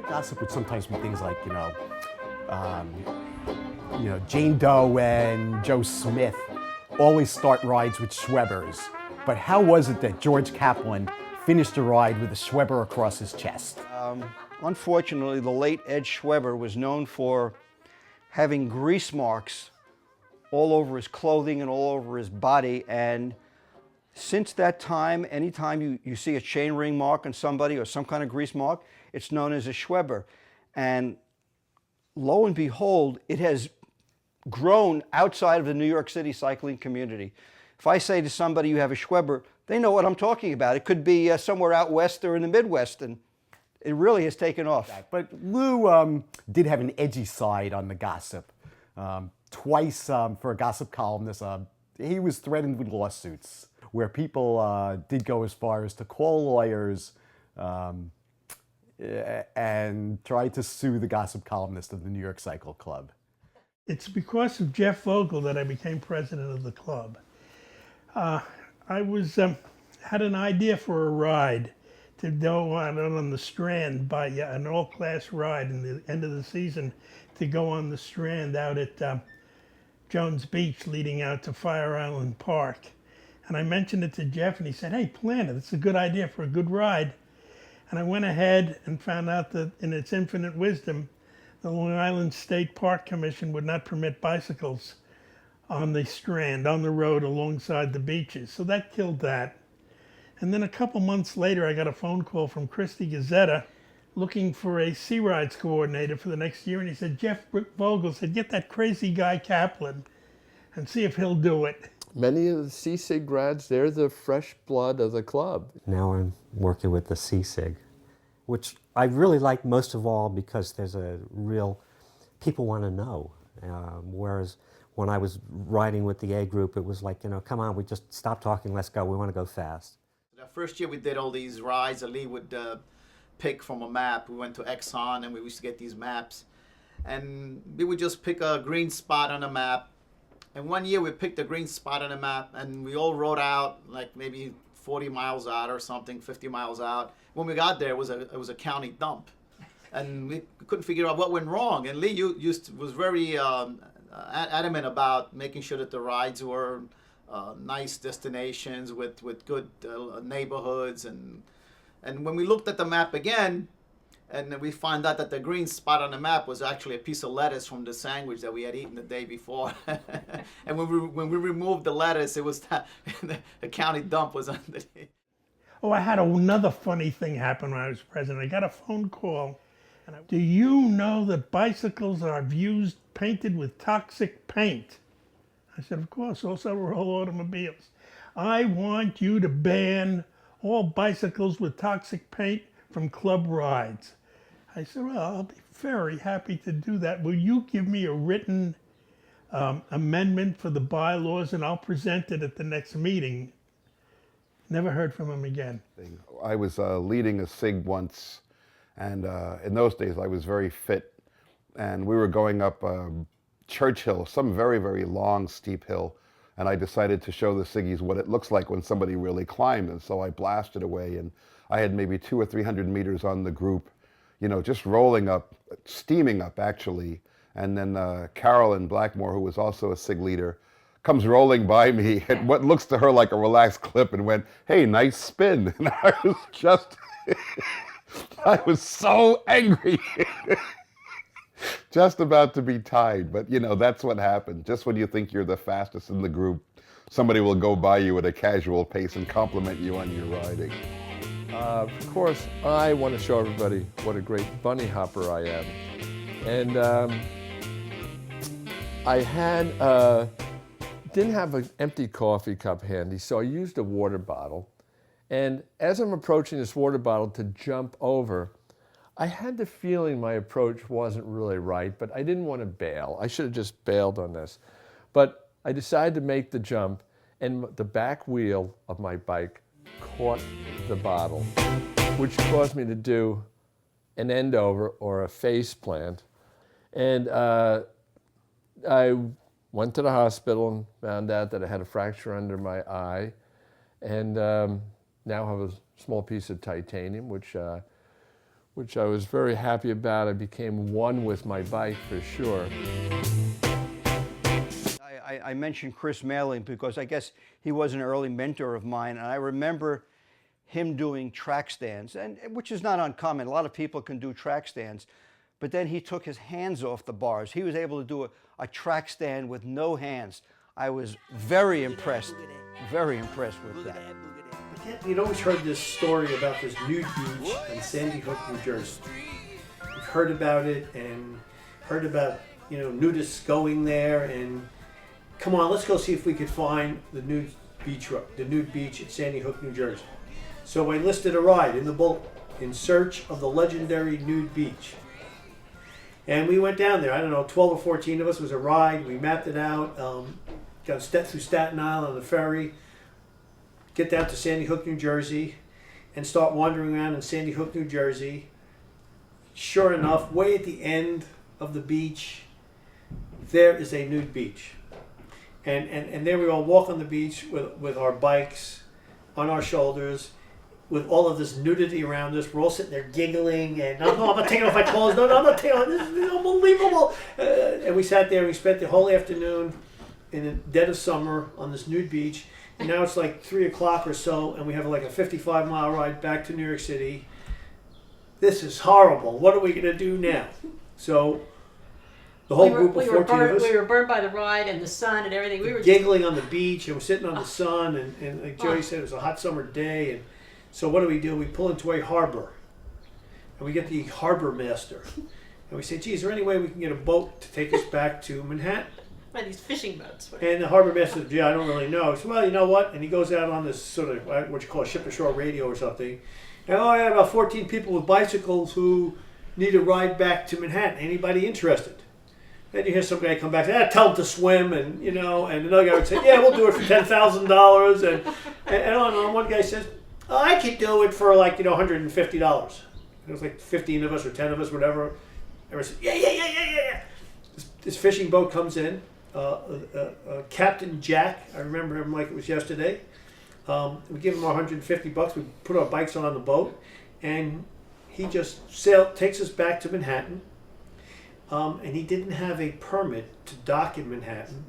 Gossip would sometimes be things like, Jane Doe and Joe Smith always start rides with Schwebers. But how was it that George Kaplan finished a ride with a Schweber across his chest? Unfortunately, the late Ed Schweber was known for having grease marks all over his clothing and all over his body. And since that time, anytime you see a chain ring mark on somebody or some kind of grease mark, it's known as a Schweber. And lo and behold, it has grown outside of the New York City cycling community. If I say to somebody you have a Schweber, they know what I'm talking about. It could be somewhere out west or in the Midwest, and it really has taken off. But Lou did have an edgy side on the gossip. Twice for a gossip columnist, he was threatened with lawsuits where people did go as far as to call lawyers and try to sue the gossip columnist of the New York Cycle Club. It's because of Jeff Vogel that I became president of the club. I had an idea for a ride to go on the Strand, by an all-class ride in the end of the season, to go on the Strand out at Jones Beach leading out to Fire Island Park. And I mentioned it to Jeff and he said, "Hey, plan it. It's a good idea for a good ride." And I went ahead and found out that in its infinite wisdom, the Long Island State Park Commission would not permit bicycles on the Strand, on the road alongside the beaches. So that killed that. And then a couple months later, I got a phone call from Christy Gazzetta looking for a Sea Rides coordinator for the next year. And he said, Jeff Vogel said, "Get that crazy guy Kaplan and see if he'll do it." Many of the CSIG grads, they're the fresh blood of the club. Now I'm working with the CSIG, which I really like most of all because there's a real, people want to know. Whereas when I was riding with the A group, it was like, come on, we just stop talking, let's go, we want to go fast. The first year we did all these rides, Lee would pick from a map. We went to Exxon and we used to get these maps. And we would just pick a green spot on the map. And one year we picked a green spot on the map and we all rode out like maybe 40 miles out or something, 50 miles out. When we got there, it was a county dump. And we couldn't figure out what went wrong. And Lee was very adamant about making sure that the rides were nice destinations with good neighborhoods. And when we looked at the map again, and we found out that the green spot on the map was actually a piece of lettuce from the sandwich that we had eaten the day before. And when we removed the lettuce, it was the county dump was underneath. Oh, I had another funny thing happen when I was president. I got a phone call. Do you know that bicycles are used painted with toxic paint? I said, of course, also are all automobiles. I want you to ban all bicycles with toxic paint from club rides. I said, well, I'll be very happy to do that. Will you give me a written amendment for the bylaws and I'll present it at the next meeting? Never heard from him again. I was leading a SIG once, and in those days I was very fit, and we were going up Church Hill, some very, very long, steep hill, and I decided to show the SIGgies what it looks like when somebody really climbed, and so I blasted away, and I had maybe 200 or 300 meters on the group, just rolling up, steaming up actually, and then Carolyn Blackmore, who was also a SIG leader, comes rolling by me at what looks to her like a relaxed clip and went, "Hey, nice spin." And I was just, I was so angry. Just about to be tied, but that's what happened. Just when you think you're the fastest in the group, somebody will go by you at a casual pace and compliment you on your riding. Of course, I want to show everybody what a great bunny hopper I am. And I didn't have an empty coffee cup handy, so I used a water bottle. And as I'm approaching this water bottle to jump over, I had the feeling my approach wasn't really right, but I didn't want to bail. I should have just bailed on this. But I decided to make the jump, and the back wheel of my bike caught the bottle, which caused me to do an end over or a face plant. And I went to the hospital and found out that I had a fracture under my eye, and now have a small piece of titanium, which which I was very happy about. I became one with my bike for sure. I mentioned Chris Mailing because I guess he was an early mentor of mine, and I remember him doing track stands, and which is not uncommon. A lot of people can do track stands, but then he took his hands off the bars. He was able to do a track stand with no hands. I was very impressed with that. You'd always heard this story about this nude beach in Sandy Hook, New Jersey. You've heard about it and heard about, nudists going there, and come on, let's go see if we could find the nude beach at Sandy Hook, New Jersey. So I listed a ride in the boat in search of the legendary nude beach. And we went down there. I don't know, 12 or 14 of us. It was a ride. We mapped it out. Got through Staten Island on the ferry. Get down to Sandy Hook, New Jersey, and start wandering around in Sandy Hook, New Jersey. Sure enough, way at the end of the beach, there is a nude beach. And there we all walk on the beach with our bikes on our shoulders, with all of this nudity around us. We're all sitting there giggling, and no, I'm not taking off my clothes. No, I'm not taking off. This is unbelievable. And we sat there and we spent the whole afternoon in the dead of summer on this nude beach. And now it's like 3 o'clock or so, and we have like a 55-mile ride back to New York City. This is horrible. What are we going to do now? So the whole group of 14 of us. We were burned by the ride and the sun and everything. We were giggling on the beach, and we're sitting on the sun, and like Joey said, it was a hot summer day. And so what do? We pull into a harbor, and we get the harbor master. And we say, gee, is there any way we can get a boat to take us back to Manhattan? By these fishing boats. And the harbor master says, I don't really know. So, well, you know what? And he goes out on this sort of, what you call a ship-to-shore radio or something. And, I have about 14 people with bicycles who need a ride back to Manhattan. Anybody interested? Then you hear some guy come back and say, tell them to swim. And, and another guy would say, yeah, we'll do it for $10,000. And on. One guy says, I could do it for like, $150. It was like 15 of us or 10 of us, whatever. Everyone said, yeah. This fishing boat comes in. Captain Jack, I remember him like it was yesterday. We give him our $150. We put our bikes on the boat, and he just takes us back to Manhattan. And he didn't have a permit to dock in Manhattan.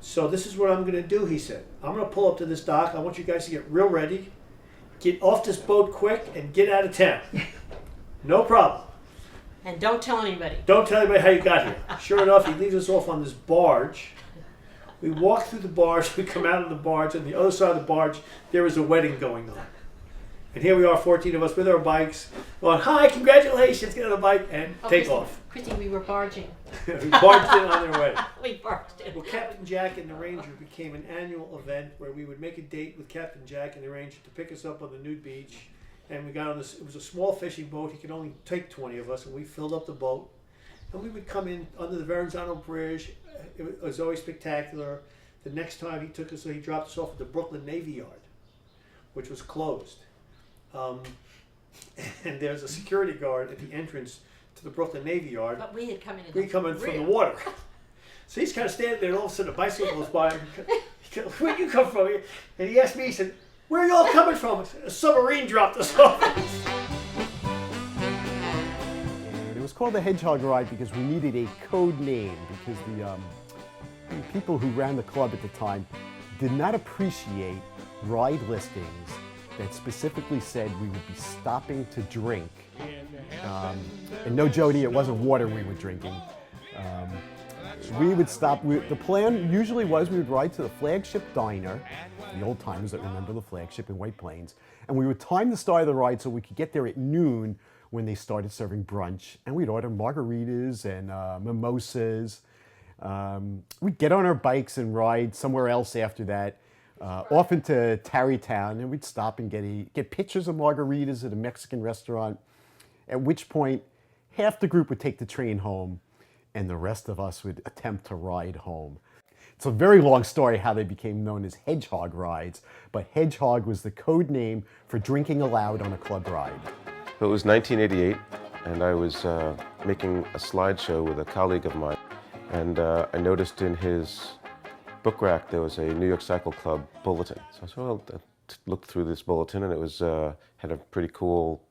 So this is what I'm going to do, he said. I'm going to pull up to this dock. I want you guys to get real ready. Get off this boat quick and get out of town. No problem. And don't tell anybody. Don't tell anybody how you got here. Sure enough, he leaves us off on this barge. We walk through the barge, we come out of the barge, and the other side of the barge, there is a wedding going on. And here we are, 14 of us with our bikes, going, hi, congratulations, get on the bike, and take off. Christy, we were barging. We barged in on their wedding. We barged in. Well, Captain Jack and the Ranger became an annual event where we would make a date with Captain Jack and the Ranger to pick us up on the nude beach. And we got on this, it was a small fishing boat. He could only take 20 of us, and we filled up the boat. And we would come in under the Verrazano Bridge. It was always spectacular. The next time he took us, he dropped us off at the Brooklyn Navy Yard, which was closed. And there's a security guard at the entrance to the Brooklyn Navy Yard. But we had come in. We come in from the water. So he's kind of standing there, and all of a sudden a bicycle goes by. Where'd you come from? And he asked me, he said, where are you all coming from? I said, a submarine dropped us off. And it was called the Hedgehog Ride because we needed a code name, because the people who ran the club at the time did not appreciate ride listings that specifically said we would be stopping to drink. And no, Jody, it wasn't water we were drinking. We would stop. The plan usually was we would ride to the Flagship Diner, the old timers that remember the Flagship in White Plains, and we would time the start of the ride so we could get there at noon when they started serving brunch, and we'd order margaritas and mimosas. We'd get on our bikes and ride somewhere else after that, often to Tarrytown, and we'd stop and get pictures of margaritas at a Mexican restaurant, at which point half the group would take the train home, and the rest of us would attempt to ride home. It's a very long story how they became known as Hedgehog Rides, but Hedgehog was the code name for drinking aloud on a club ride. It was 1988, and I was making a slideshow with a colleague of mine, and I noticed in his book rack there was a New York Cycle Club bulletin. So I looked through this bulletin, and it was had a pretty cool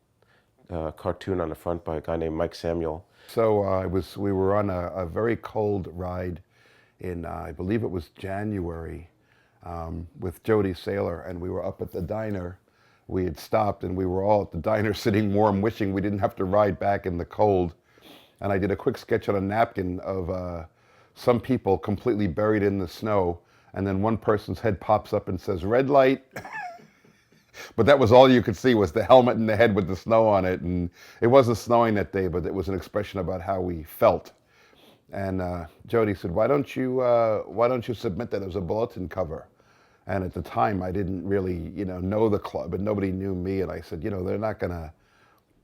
cartoon on the front by a guy named Mike Samuel. So we were on a very cold ride in, I believe it was January, with Jody Saylor, and we were up at the diner. We had stopped and we were all at the diner sitting warm, wishing we didn't have to ride back in the cold. And I did a quick sketch on a napkin of some people completely buried in the snow, and then one person's head pops up and says, "Red light." But that was all you could see, was the helmet and the head with the snow on it. And it wasn't snowing that day, but it was an expression about how we felt. And Jody said, why don't you submit that as a bulletin cover? And at the time, I didn't really, know the club, and nobody knew me. And I said, they're not gonna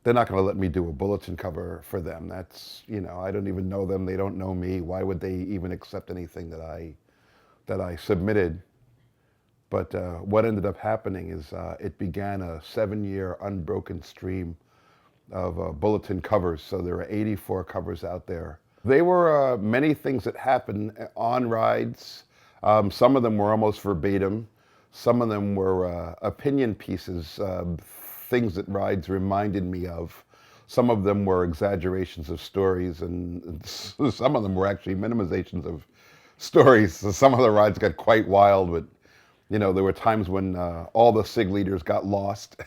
let me do a bulletin cover for them. That's, I don't even know them. They don't know me. Why would they even accept anything that I submitted? But what ended up happening is it began a 7-year unbroken stream of bulletin covers. So there are 84 covers out there. They were many things that happened on rides. Some of them were almost verbatim. Some of them were opinion pieces, things that rides reminded me of. Some of them were exaggerations of stories, and some of them were actually minimizations of stories. So some of the rides got quite wild, but there were times when all the SIG leaders got lost.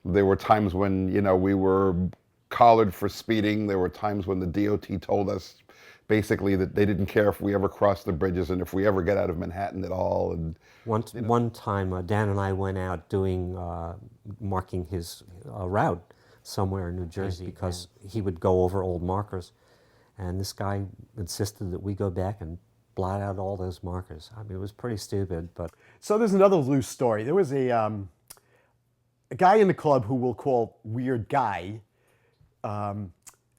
There were times when, we were collared for speeding. There were times when the DOT told us basically that they didn't care if we ever crossed the bridges and if we ever get out of Manhattan at all. And one time, Dan and I went out doing marking his route somewhere in New Jersey, because he would go over old markers, and this guy insisted that we go back and blot out all those markers. I mean, it was pretty stupid, but... So there's another loose story. There was a guy in the club who we'll call Weird Guy,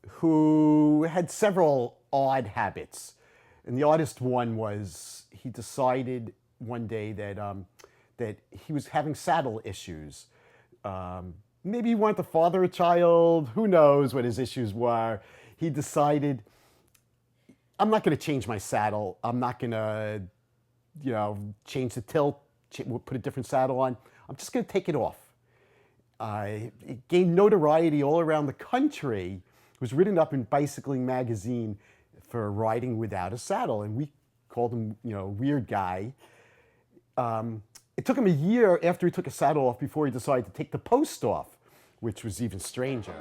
who had several odd habits. And the oddest one was he decided one day that he was having saddle issues. Maybe he wanted to father a child. Who knows what his issues were. He decided, I'm not going to change my saddle. I'm not going to, change the tilt, put a different saddle on. I'm just going to take it off. It gained notoriety all around the country. It was written up in Bicycling magazine for riding without a saddle, and we called him, Weird Guy. It took him a year after he took a saddle off before he decided to take the post off, which was even stranger.